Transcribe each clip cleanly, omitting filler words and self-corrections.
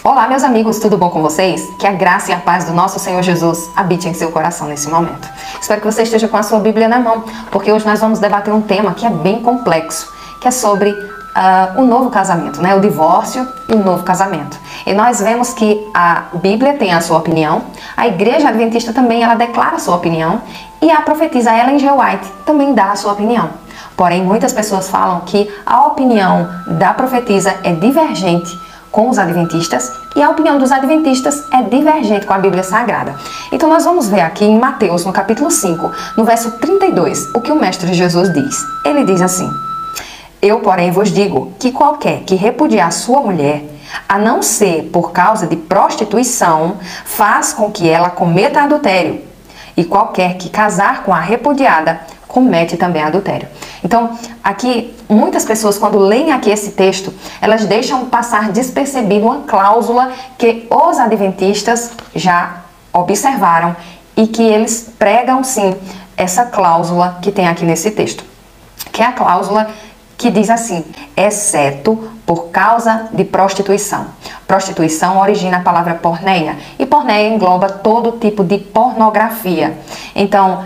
Olá, meus amigos, tudo bom com vocês? Que a graça e a paz do nosso Senhor Jesus habite em seu coração nesse momento. Espero que você esteja com a sua Bíblia na mão, porque hoje nós vamos debater um tema que é bem complexo, que é sobre o novo casamento, né? O divórcio e o novo casamento. E nós vemos que a Bíblia tem a sua opinião, a Igreja Adventista também ela declara a sua opinião e a profetisa Ellen G. White também dá a sua opinião. Porém, muitas pessoas falam que a opinião da profetisa é divergente com os adventistas e a opinião dos adventistas é divergente com a Bíblia Sagrada. Então nós vamos ver aqui em Mateus, no capítulo 5, no verso 32, o que o Mestre Jesus diz. Ele diz assim: Eu, porém, vos digo que qualquer que repudiar sua mulher, a não ser por causa de prostituição, faz com que ela cometa adultério. E qualquer que casar com a repudiada, comete também adultério. Então, aqui, muitas pessoas, quando leem aqui esse texto, elas deixam passar despercebido uma cláusula que os adventistas já observaram e que eles pregam, sim, essa cláusula que tem aqui nesse texto, que é a cláusula que diz assim: exceto por causa de prostituição. Prostituição origina a palavra porneia, e porneia engloba todo tipo de pornografia. Então,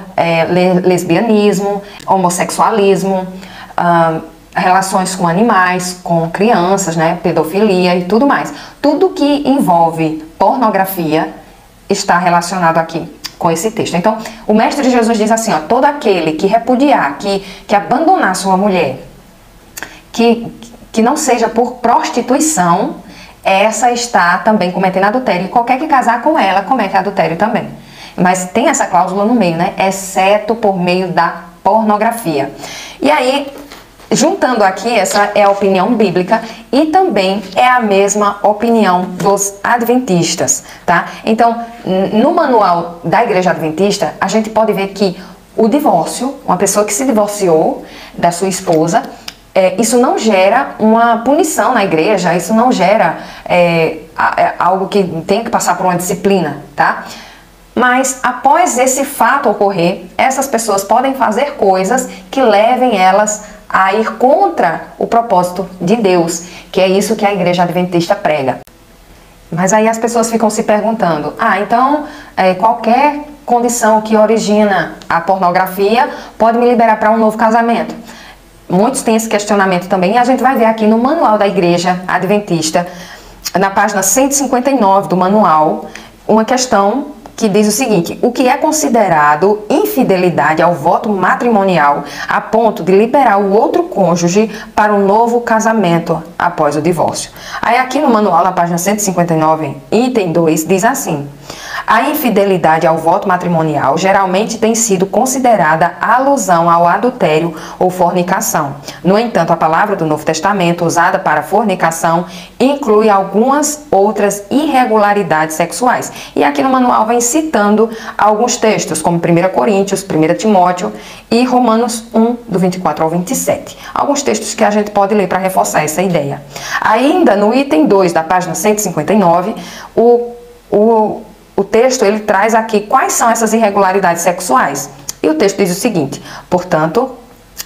lesbianismo, homossexualismo, relações com animais, com crianças, né, pedofilia e tudo mais. Tudo que envolve pornografia está relacionado aqui com esse texto. Então, o Mestre Jesus diz assim, ó: todo aquele que repudiar, que abandonar sua mulher, que não seja por prostituição, essa está também cometendo adultério. E qualquer que casar com ela comete adultério também. Mas tem essa cláusula no meio, né? Exceto por meio da pornografia. E aí, juntando aqui, essa é a opinião bíblica e também é a mesma opinião dos adventistas, tá? Então, no manual da Igreja Adventista, a gente pode ver que o divórcio, uma pessoa que se divorciou da sua esposa, isso não gera uma punição na igreja, isso não gera algo que tem que passar por uma disciplina, tá? Mas após esse fato ocorrer, essas pessoas podem fazer coisas que levem elas a ir contra o propósito de Deus, que é isso que a Igreja Adventista prega. Mas aí as pessoas ficam se perguntando: então qualquer condição que origina a pornografia pode me liberar para um novo casamento? Muitos têm esse questionamento também, e a gente vai ver aqui no manual da Igreja Adventista, na página 159 do manual, uma questão que diz o seguinte: o que é considerado infidelidade ao voto matrimonial a ponto de liberar o outro cônjuge para um novo casamento após o divórcio? Aí aqui no manual, na página 159, item 2, diz assim: a infidelidade ao voto matrimonial geralmente tem sido considerada alusão ao adultério ou fornicação. No entanto, a palavra do Novo Testamento usada para fornicação inclui algumas outras irregularidades sexuais. E aqui no manual vem citando alguns textos, como 1 Coríntios, 1 Timóteo e Romanos 1, do 24 ao 27. Alguns textos que a gente pode ler para reforçar essa ideia. Ainda no item 2 da página 159, o texto ele traz aqui quais são essas irregularidades sexuais. E o texto diz o seguinte: portanto,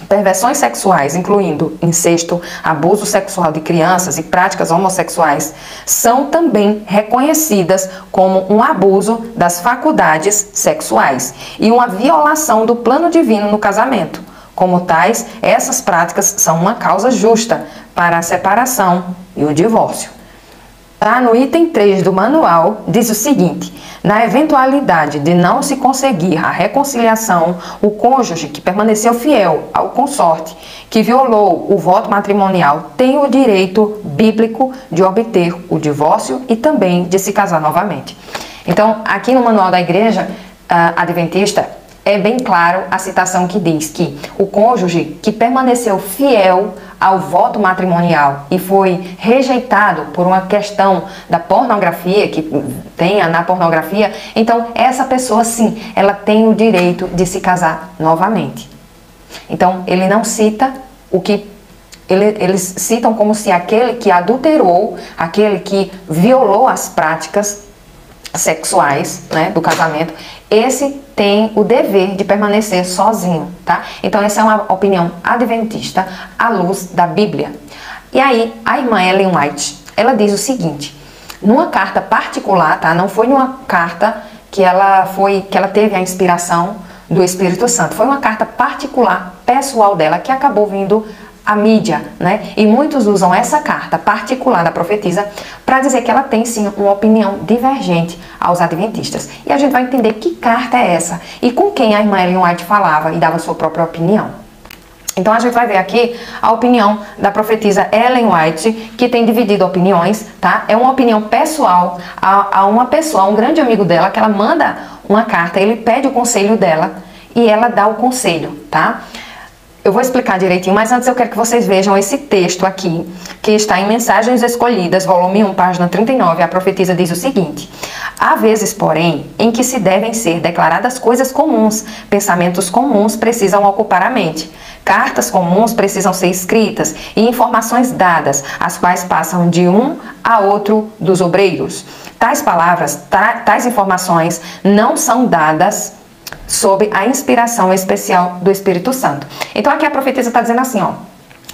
perversões sexuais, incluindo incesto, abuso sexual de crianças e práticas homossexuais, são também reconhecidas como um abuso das faculdades sexuais e uma violação do plano divino no casamento. Como tais, essas práticas são uma causa justa para a separação e o divórcio. No item 3 do manual, diz o seguinte: na eventualidade de não se conseguir a reconciliação, o cônjuge que permaneceu fiel ao consorte, que violou o voto matrimonial, tem o direito bíblico de obter o divórcio e também de se casar novamente. Então, aqui no manual da Igreja Adventista, é bem claro a citação que diz que o cônjuge que permaneceu fiel ao voto matrimonial e foi rejeitado por uma questão da pornografia, que tenha na pornografia, então essa pessoa sim, ela tem o direito de se casar novamente. Então ele não cita o que eles citam como se aquele que adulterou, aquele que violou as práticas sexuais, né, do casamento, esse tem o dever de permanecer sozinho, tá? Então essa é uma opinião adventista à luz da Bíblia. E aí a irmã Ellen White, ela diz o seguinte: numa carta particular, tá? Não foi numa carta que ela teve a inspiração do Espírito Santo. Foi uma carta particular, pessoal dela, que acabou vindo à mídia, né? E muitos usam essa carta particular da profetisa para dizer que ela tem sim uma opinião divergente aos adventistas. E a gente vai entender que carta é essa e com quem a irmã Ellen White falava e dava sua própria opinião. Então a gente vai ver aqui a opinião da profetisa Ellen White, que tem dividido opiniões, tá? É uma opinião pessoal a uma pessoa, a um grande amigo dela, que ela manda uma carta, ele pede o conselho dela e ela dá o conselho, tá? Eu vou explicar direitinho, mas antes eu quero que vocês vejam esse texto aqui, que está em Mensagens Escolhidas, volume 1, página 39. A profetisa diz o seguinte: há vezes, porém, em que se devem ser declaradas coisas comuns, pensamentos comuns precisam ocupar a mente. Cartas comuns precisam ser escritas e informações dadas, as quais passam de um a outro dos obreiros. Tais palavras, tais informações não são dadas sob a inspiração especial do Espírito Santo. Então aqui a profetisa está dizendo assim, ó,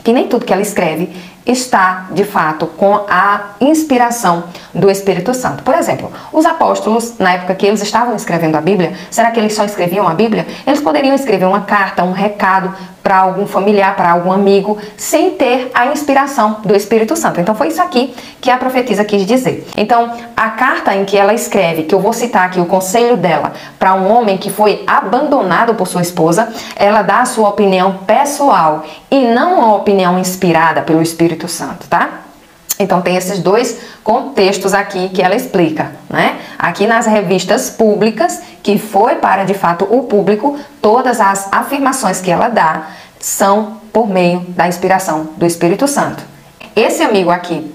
que nem tudo que ela escreve está, de fato, com a inspiração do Espírito Santo. Por exemplo, os apóstolos, na época que eles estavam escrevendo a Bíblia, será que eles só escreviam a Bíblia? Eles poderiam escrever uma carta, um recado para algum familiar, para algum amigo, sem ter a inspiração do Espírito Santo. Então foi isso aqui que a profetisa quis dizer. Então, a carta em que ela escreve, que eu vou citar aqui o conselho dela, para um homem que foi abandonado por sua esposa, ela dá a sua opinião pessoal e não uma opinião inspirada pelo Espírito Santo, tá? Então tem esses dois contextos aqui que ela explica, né? Aqui nas revistas públicas, que foi para de fato o público, todas as afirmações que ela dá são por meio da inspiração do Espírito Santo. Esse amigo aqui,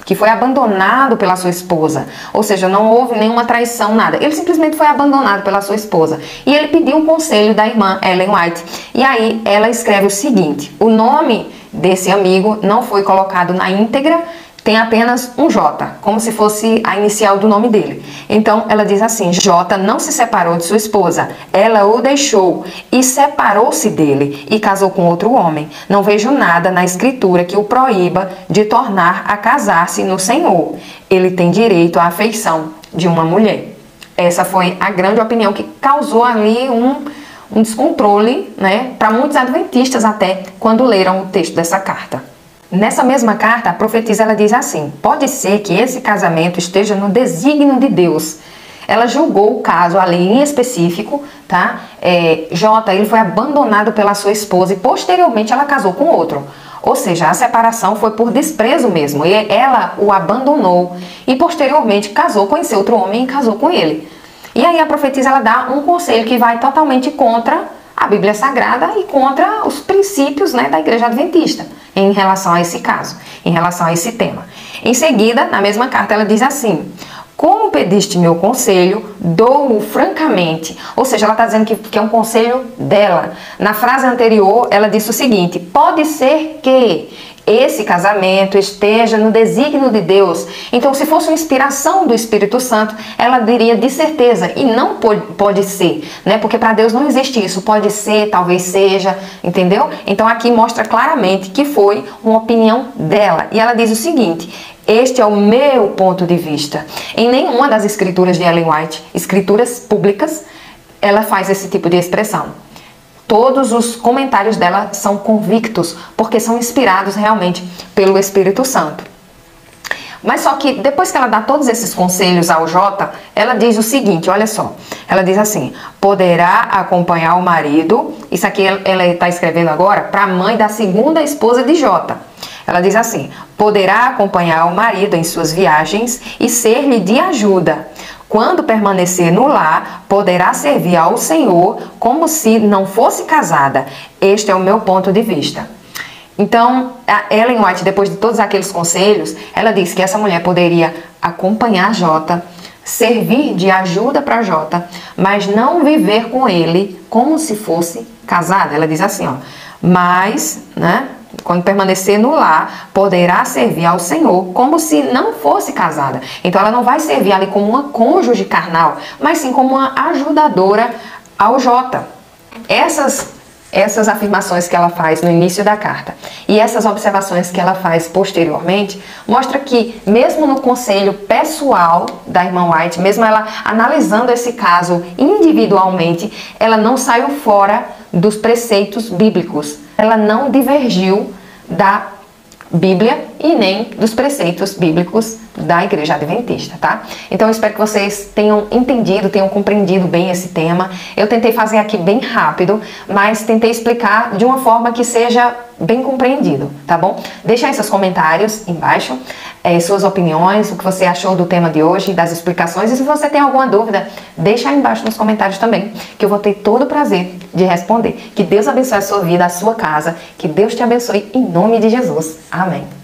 que foi abandonado pela sua esposa, ou seja, não houve nenhuma traição, nada. Ele simplesmente foi abandonado pela sua esposa. E ele pediu um conselho da irmã Ellen White. E aí ela escreve o seguinte: o nome desse amigo não foi colocado na íntegra, tem apenas um J, como se fosse a inicial do nome dele. Então ela diz assim: J não se separou de sua esposa, ela o deixou e separou-se dele e casou com outro homem. Não vejo nada na escritura que o proíba de tornar a casar-se no Senhor. Ele tem direito à afeição de uma mulher. Essa foi a grande opinião que causou ali um descontrole, né, para muitos adventistas até, quando leram o texto dessa carta. Nessa mesma carta, a profetisa ela diz assim: pode ser que esse casamento esteja no desígnio de Deus. Ela julgou o caso ali em específico, tá? J, ele foi abandonado pela sua esposa e posteriormente ela casou com outro. Ou seja, a separação foi por desprezo mesmo. E ela o abandonou e posteriormente casou, conheceu outro homem e casou com ele. E aí a profetisa ela dá um conselho que vai totalmente contra a Bíblia Sagrada e contra os princípios, né, da Igreja Adventista em relação a esse caso, em relação a esse tema. Em seguida, na mesma carta, ela diz assim: como pediste meu conselho, dou-o francamente. Ou seja, ela está dizendo que é um conselho dela. Na frase anterior, ela disse o seguinte: pode ser que esse casamento esteja no desígnio de Deus. Então, se fosse uma inspiração do Espírito Santo, ela diria de certeza, e não pode ser, né? Porque para Deus não existe isso, pode ser, talvez seja, entendeu? Então aqui mostra claramente que foi uma opinião dela. E ela diz o seguinte: este é o meu ponto de vista. Em nenhuma das escrituras de Ellen White, escrituras públicas, ela faz esse tipo de expressão. Todos os comentários dela são convictos, porque são inspirados realmente pelo Espírito Santo. Mas só que depois que ela dá todos esses conselhos ao J, ela diz o seguinte, olha só. Ela diz assim: poderá acompanhar o marido. Isso aqui ela está escrevendo agora para a mãe da segunda esposa de J. Ela diz assim: poderá acompanhar o marido em suas viagens e ser-lhe de ajuda. Quando permanecer no lar, poderá servir ao Senhor como se não fosse casada. Este é o meu ponto de vista. Então, a Ellen White, depois de todos aqueles conselhos, ela diz que essa mulher poderia acompanhar J, servir de ajuda para J, mas não viver com ele como se fosse casada. Ela diz assim, ó: mas, né, quando permanecer no lar, poderá servir ao Senhor como se não fosse casada. Então ela não vai servir ali como uma cônjuge carnal, mas sim como uma ajudadora ao J. Essas essas afirmações que ela faz no início da carta e essas observações que ela faz posteriormente, mostra que mesmo no conselho pessoal da irmã White, mesmo ela analisando esse caso individualmente, ela não saiu fora dos preceitos bíblicos. Ela não divergiu da Bíblia e nem dos preceitos bíblicos da Igreja Adventista, tá? Então eu espero que vocês tenham entendido, tenham compreendido bem esse tema. Eu tentei fazer aqui bem rápido, mas tentei explicar de uma forma que seja bem compreendido, tá bom? Deixa aí seus comentários embaixo, suas opiniões, o que você achou do tema de hoje, das explicações, e se você tem alguma dúvida, deixa aí embaixo nos comentários também, que eu vou ter todo o prazer de responder. Que Deus abençoe a sua vida, a sua casa, que Deus te abençoe em nome de Jesus. Amém.